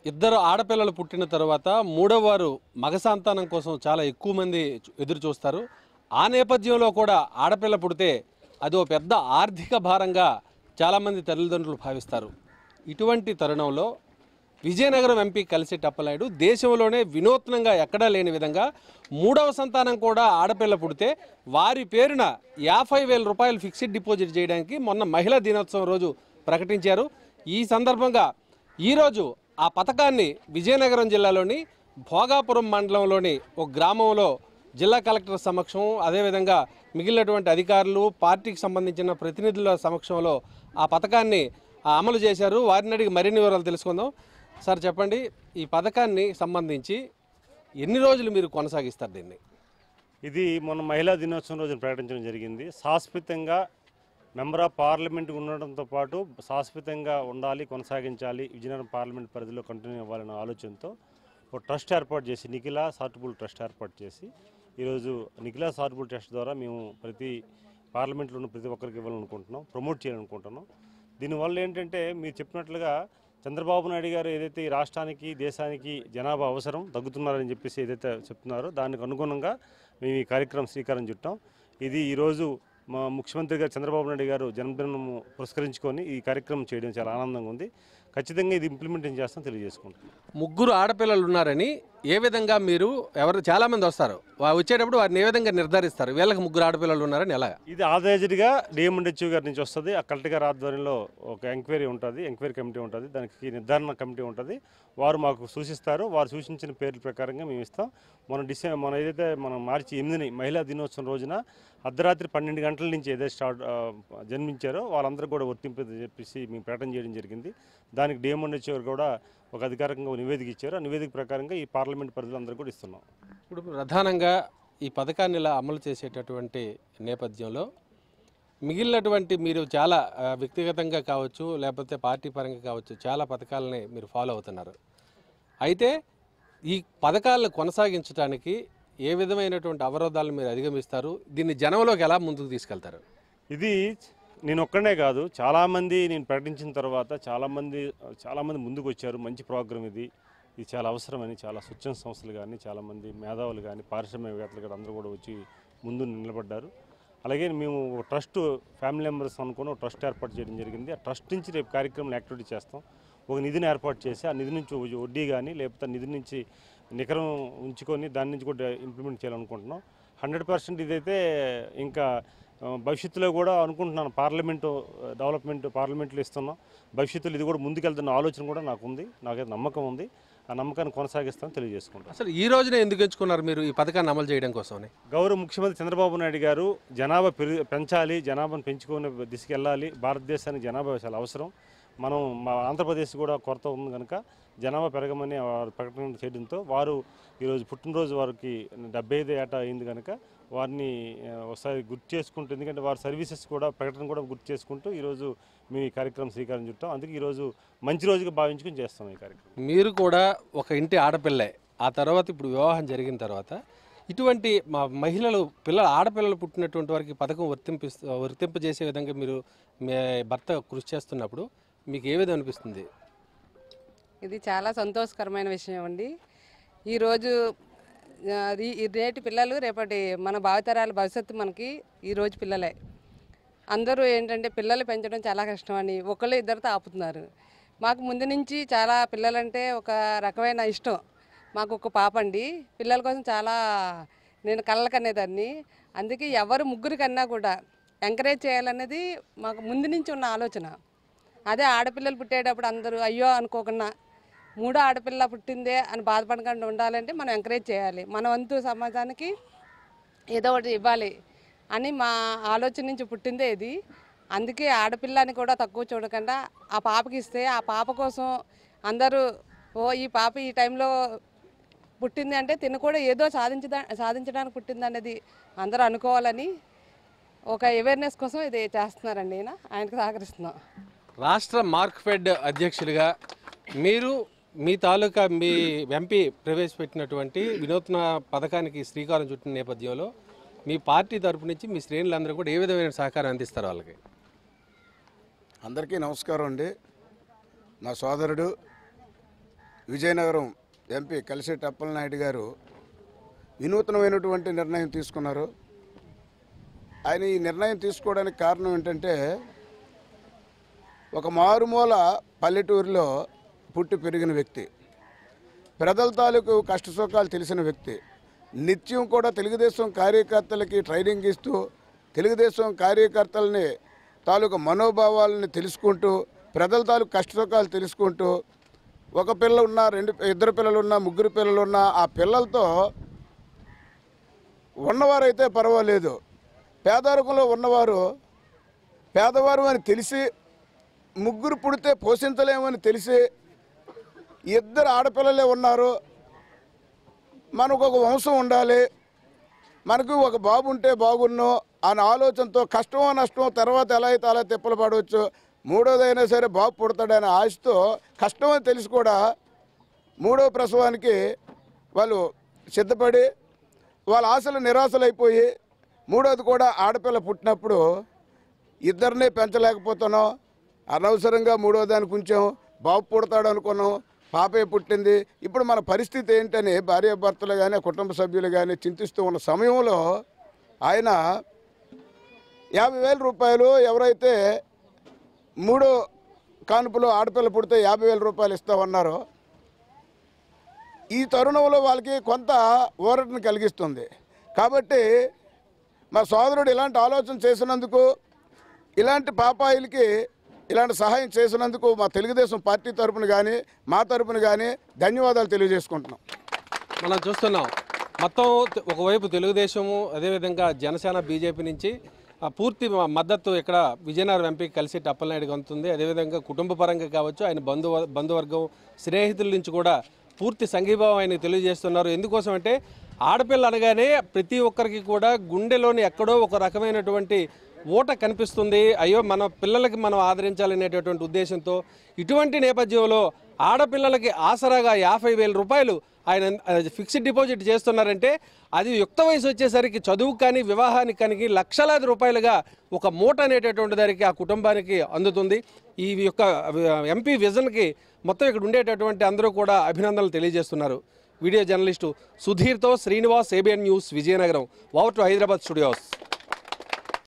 ఇద్దరు ఆడపిల్లలు పుట్టిన తర్వాత మూడవ వారు మగ సంతానం కోసం చాలా ఎక్కువ మంది ఎదురు చూస్తారు. ఆ నేపథ్యంలో కూడా ఆడపిల్ల పుడితే అది ఓ పెద్ద ఆర్థిక భారంగా చాలామంది తల్లిదండ్రులు భావిస్తారు. ఇటువంటి తరుణంలో విజయనగరం ఎంపీ కలిసెట్టి అప్పలనాయుడు దేశంలోనే వినూత్నంగా ఎక్కడా లేని విధంగా మూడవ సంతానం కూడా ఆడపిల్ల పుడితే వారి పేరున 50,000 రూపాయలు ఫిక్స్డ్ డిపాజిట్ చేయడానికి మొన్న మహిళా దినోత్సవం రోజు ప్రకటించారు. ఈ సందర్భంగా ఈరోజు ఆ పథకాన్ని విజయనగరం జిల్లాలోని భోగాపురం మండలంలోని ఒక గ్రామంలో జిల్లా కలెక్టర్ సమక్షం, అదేవిధంగా మిగిలినటువంటి అధికారులు, పార్టీకి సంబంధించిన ప్రతినిధుల సమక్షంలో ఆ పథకాన్ని అమలు చేశారు. వారిని అడిగి మరిన్ని వివరాలు తెలుసుకుందాం. సార్ చెప్పండి, ఈ పథకాన్ని సంబంధించి ఎన్ని రోజులు మీరు కొనసాగిస్తారు దీన్ని? ఇది మొన్న మహిళా దినోత్సవం రోజున ప్రకటించడం జరిగింది. శాశ్వతంగా మెంబర్ ఆఫ్ పార్లమెంట్ ఉండడంతో పాటు శాశ్వతంగా ఉండాలి, కొనసాగించాలి, విజయనగరం పార్లమెంట్ పరిధిలో కంటిన్యూ అవ్వాలనే ఆలోచనతో ఒక ట్రస్ట్ ఏర్పాటు చేసి, నిఖిలా చారిటబుల్ ట్రస్ట్ ఏర్పాటు చేసి ఈరోజు నిఖిలా చారిటబుల్ ట్రస్ట్ ద్వారా మేము ప్రతి పార్లమెంట్లో ఉన్న ప్రతి ఒక్కరికి ఇవ్వాలనుకుంటున్నాం, ప్రమోట్ చేయాలనుకుంటున్నాం. దీనివల్ల ఏంటంటే మీరు చెప్పినట్లుగా చంద్రబాబు నాయుడు గారు ఏదైతే ఈ రాష్ట్రానికి, దేశానికి జనాభా అవసరం తగ్గుతున్నారని చెప్పేసి ఏదైతే చెప్తున్నారో దానికి అనుగుణంగా మేము ఈ కార్యక్రమం శ్రీకారం చుట్టాం. ఇది ఈరోజు మా ముఖ్యమంత్రి గారు చంద్రబాబు నాయుడు గారు జన్మదినం పురస్కరించుకొని ఈ కార్యక్రమం చేయడం చాలా ఆనందంగా ఉంది. ఖచ్చితంగా ఇది ఇంప్లిమెంటేషన్ చేస్తాం తెలియజేసుకుంటాం. ముగ్గురు ఆడపిల్లలు ఉన్నారని ఏ విధంగా మీరు చాలామంది వస్తారు, వచ్చేటప్పుడు వారిని ఏ విధంగా నిర్ధారిస్తారు? వీళ్ళకి ముగ్గురు ఆడపిల్లలు ఉన్నారని ఎలా? ఇది ఆథరైజ్డ్గా డిఎంఎండ్హెచ్ఓ గారి నుంచి వస్తుంది. ఆ కలెక్టర్ గారి ఆధ్వర్యంలో ఒక ఎంక్వైరీ ఉంటుంది, ఎంక్వైరీ కమిటీ ఉంటుంది, దానికి నిర్ధారణ కమిటీ ఉంటుంది. వారు మాకు సూచిస్తారు. వారు సూచించిన పేర్ల ప్రకారంగా మేము ఇస్తాం. మన ఏదైతే మనం మార్చి 8ని మహిళా దినోత్సవం రోజున అర్ధరాత్రి 12 గంటల నుంచి ఏదైతే జన్మించారో వాళ్ళందరూ కూడా వర్తింపు చెప్పేసి మేము ప్రకటన చేయడం జరిగింది. దానికి డిఎంఎండ్హెచ్ఓ కూడా ఒక అధికారికంగా నివేదిక ఇచ్చారు. ఆ నివేదిక ప్రకారంగా ఈ పార్లమెంట్ పరిధిలో అందరూ కూడా ఇస్తున్నాం. ఇప్పుడు ప్రధానంగా ఈ పథకాన్ని ఇలా అమలు చేసేటటువంటి నేపథ్యంలో మిగిలినటువంటి మీరు చాలా వ్యక్తిగతంగా కావచ్చు, లేకపోతే పార్టీ పరంగా కావచ్చు, చాలా పథకాలని మీరు ఫాలో అవుతున్నారు. అయితే ఈ పథకాలను కొనసాగించడానికి ఏ విధమైనటువంటి అవరోధాలను మీరు అధిగమిస్తారు? దీన్ని జనంలోకి ఎలా ముందుకు తీసుకెళ్తారు? ఇది నేను ఒక్కనే కాదు, చాలామంది నేను ప్రకటించిన తర్వాత చాలామంది ముందుకు వచ్చారు. మంచి ప్రోగ్రాం ఇది చాలా అవసరమని చాలా స్వచ్ఛంద సంస్థలు కానీ, చాలామంది మేధావులు కానీ, పారిశ్రామికవేత్తలు కానీ అందరూ కూడా వచ్చి ముందు నిలబడ్డారు. అలాగే మేము ట్రస్ట్ ఫ్యామిలీ మెంబర్స్ అనుకుని ఒక ట్రస్ట్ ఏర్పాటు చేయడం జరిగింది. ఆ ట్రస్ట్ నుంచి రేపు కార్యక్రమం యాక్టివిటీ చేస్తాం. ఒక నిధిని ఏర్పాటు చేసి ఆ నిధి నుంచి వడ్డీ కానీ, లేకపోతే నిధి నుంచి నికరం ఉంచుకొని దాని నుంచి కూడా ఇంప్లిమెంట్ చేయాలనుకుంటున్నాం. 100% ఇదైతే ఇంకా భవిష్యత్తులో కూడా అనుకుంటున్నాను. పార్లమెంట్లో ఇస్తున్నాం. భవిష్యత్తులో ఇది కూడా ముందుకెళ్తున్న ఆలోచన కూడా నాకు ఉంది. నాకైతే నమ్మకం ఉంది. ఆ నమ్మకాన్ని కొనసాగిస్తామని తెలియజేసుకుంటాం. అసలు ఈ రోజునే ఎందుకు ఎంచుకున్నారు మీరు ఈ పథకాన్ని అమలు చేయడం కోసం? గౌరవ ముఖ్యమంత్రి చంద్రబాబు నాయుడు గారు జనాభా పెంచాలి, జనాభాను పెంచుకునే దిశకి వెళ్ళాలి, భారతదేశానికి జనాభా చాలా అవసరం, మనం మా ఆంధ్రప్రదేశ్ కూడా కొరత ఉంది కనుక జనాభా పెరగమని వారు ప్రకటన చేయడంతో వారు ఈరోజు పుట్టినరోజు వారికి 75 ఏటా అయింది కనుక వారిని ఒకసారి గుర్తు చేసుకుంటూ, ఎందుకంటే వారి సర్వీసెస్ కూడా ప్రకటన కూడా గుర్తు చేసుకుంటూ ఈరోజు మేము ఈ కార్యక్రమం శ్రీకారం చుట్టాం. అందుకే ఈరోజు మంచి రోజుగా భావించుకుని చేస్తాం ఈ కార్యక్రమం. మీరు కూడా ఒక ఇంటి ఆడపిల్లే, ఆ తర్వాత ఇప్పుడు వివాహం జరిగిన తర్వాత ఇటువంటి ఆడపిల్లలు పుట్టినటువంటి వారికి పథకం వర్తింపజేసే విధంగా మీరు మీ భర్త కృషి చేస్తున్నప్పుడు మీకు ఏ విధంగా అనిపిస్తుంది? ఇది చాలా సంతోషకరమైన విషయం అండి. ఈరోజు నేటి పిల్లలు రేపటి మన భావితరాల భవిష్యత్తు మనకి ఈరోజు పిల్లలే. అందరూ ఏంటంటే పిల్లలు పెంచడం చాలా కష్టం అని ఒకళ్ళు ఇద్దరితో ఆపుతున్నారు. మాకు ముందు నుంచి చాలా పిల్లలంటే ఒక రకమైన ఇష్టం. మాకు ఒక పాప అండి. పిల్లల కోసం చాలా నేను కళ్ళకనేదాన్ని. అందుకే ఎవరు ముగ్గురు కన్నా కూడా ఎంకరేజ్ చేయాలనేది మాకు ముందు నుంచి ఉన్న ఆలోచన. అదే ఆడపిల్లలు పుట్టేటప్పుడు అందరూ అయ్యో అనుకోకుండా మూడో ఆడపిల్ల పుట్టిందే అని బాధపడకుండా ఉండాలంటే మనం ఎంకరేజ్ చేయాలి. మన వంతు సమాజానికి ఏదో ఒకటి ఇవ్వాలి అని మా ఆలోచన నుంచి పుట్టిందే ఇది. అందుకే ఆడపిల్లని కూడా తక్కువ చూడకుండా ఆ పాపకి ఇస్తే ఆ పాప కోసం అందరూ ఈ పాప ఈ టైంలో పుట్టింది అంటే తిను కూడా ఏదో సాధించడానికి పుట్టింది అనేది అందరూ అనుకోవాలని ఒక అవేర్నెస్ కోసం ఇది చేస్తున్నారండి. ఆయనకు సహకరిస్తున్నాం. రాష్ట్ర మార్క్ఫెడ్ అధ్యక్షులుగా మీరు మీ తాలూకా మీ ఎంపీ ప్రవేశపెట్టినటువంటి వినూత్న పథకానికి శ్రీకారం చుట్టిన నేపథ్యంలో మీ పార్టీ తరపు నుంచి మీ శ్రేణులందరూ కూడా ఏ విధమైన సహకారం అందిస్తారు వాళ్ళకి? అందరికీ నమస్కారం అండి. నా సోదరుడు విజయనగరం ఎంపీ కలిసెట్టి అప్పలనాయుడు గారు వినూత్నమైనటువంటి నిర్ణయం తీసుకున్నారు. ఆయన ఈ నిర్ణయం తీసుకోవడానికి కారణం ఏంటంటే, ఒక మారుమూల పల్లెటూరులో పుట్టి పెరిగిన వ్యక్తి, ప్రజల తాలూకు కష్టసుఖాలు తెలిసిన వ్యక్తి, నిత్యం కూడా తెలుగుదేశం కార్యకర్తలకి ట్రైనింగ్ ఇస్తూ తెలుగుదేశం కార్యకర్తలని తాలూకు మనోభావాలని తెలుసుకుంటూ ప్రజల తాలూకు కష్టసుఖాలు తెలుసుకుంటూ ఒక పిల్ల ఉన్నా, ఇద్దరు పిల్లలు ఉన్నా, ముగ్గురు పిల్లలు ఉన్నా ఆ పిల్లలతో ఉన్నవారైతే పర్వాలేదు, పేదరికంలో ఉన్నవారు పేదవారు అని తెలిసి ముగ్గురు పుడితే పోషించలేమని తెలిసి ఇద్దరు ఆడపిల్లలే ఉన్నారు, మనకు ఒక వంశం ఉండాలి, మనకు ఒక బాబు ఉంటే బాగున్నో అనే ఆలోచనతో కష్టమో నష్టమో తర్వాత ఎలా అయితే అలా తిప్పలు పడవచ్చు, మూడోదైనా సరే బాబు పుడతాడనే ఆశతో కష్టమని తెలిసి కూడా మూడో ప్రసవానికి వాళ్ళు సిద్ధపడి వాళ్ళ ఆశలు నిరాశలైపోయి మూడోది కూడా ఆడపిల్ల పుట్టినప్పుడు ఇద్దరిని పెంచలేకపోతున్నాం, అనవసరంగా మూడో దానికి ఉంచాం, బాబు పుడతాడు అనుకున్నాం, పాపే పుట్టింది, ఇప్పుడు మన పరిస్థితి ఏంటని భార్యాభర్తలు కానీ కుటుంబ సభ్యులు కానీ చింతిస్తూ ఉన్న సమయంలో ఆయన 50,000 రూపాయలు ఎవరైతే మూడో కానుపులో ఆడపిల్ల పుడితే 50,000 రూపాయలు ఇస్తామన్నారో ఈ తరుణంలో వాళ్ళకి కొంత ఊరటను కలిగిస్తుంది. కాబట్టి మా సోదరుడు ఇలాంటి ఆలోచన చేసినందుకు, ఇలాంటి పాపాయిలకి ఇలాంటి సహాయం చేసినందుకు మా తెలుగుదేశం పార్టీ తరపున కానీ మా తరపున కానీ ధన్యవాదాలు తెలియజేసుకుంటున్నాం. మనం చూస్తున్నాం మొత్తం ఒకవైపు తెలుగుదేశము, అదేవిధంగా జనసేన, బీజేపీ నుంచి పూర్తి మద్దతు ఇక్కడ విజయనగరం ఎంపీ కలిసెట్టి అప్పలనాయుడుకి అందుతుంది. అదేవిధంగా కుటుంబ పరంగా కావచ్చు, ఆయన బంధువర్గం, స్నేహితుల నుంచి కూడా పూర్తి సంఘీభావం ఆయనకు తెలియజేస్తున్నారు. ఎందుకోసం అంటే ఆడపిల్ల అనగానే ప్రతి ఒక్కరికి కూడా గుండెలోని ఎక్కడో ఒక రకమైనటువంటి ఓట కనిపిస్తుంది, అయ్యో మన పిల్లలకి మనం ఆదరించాలనేటటువంటి ఉద్దేశంతో ఇటువంటి నేపథ్యంలో ఆడపిల్లలకి ఆసరాగా 50,000 రూపాయలు ఆయన ఫిక్స్డ్ డిపాజిట్ చేస్తున్నారంటే అది యుక్త వయసు వచ్చేసరికి చదువు కానీ వివాహానికి కానీ లక్షలాది రూపాయలుగా ఒక మూట అనేటటువంటి దానికి ఆ కుటుంబానికి అందుతుంది. ఈ యొక్క ఎంపీ విజన్కి మొత్తం ఇక్కడ ఉండేటటువంటి అందరూ కూడా అభినందనలు తెలియజేస్తున్నారు. వీడియో జర్నలిస్టు సుధీర్తో Srinivas, ABN news, Vizianagaram. Over to Hyderabad studios.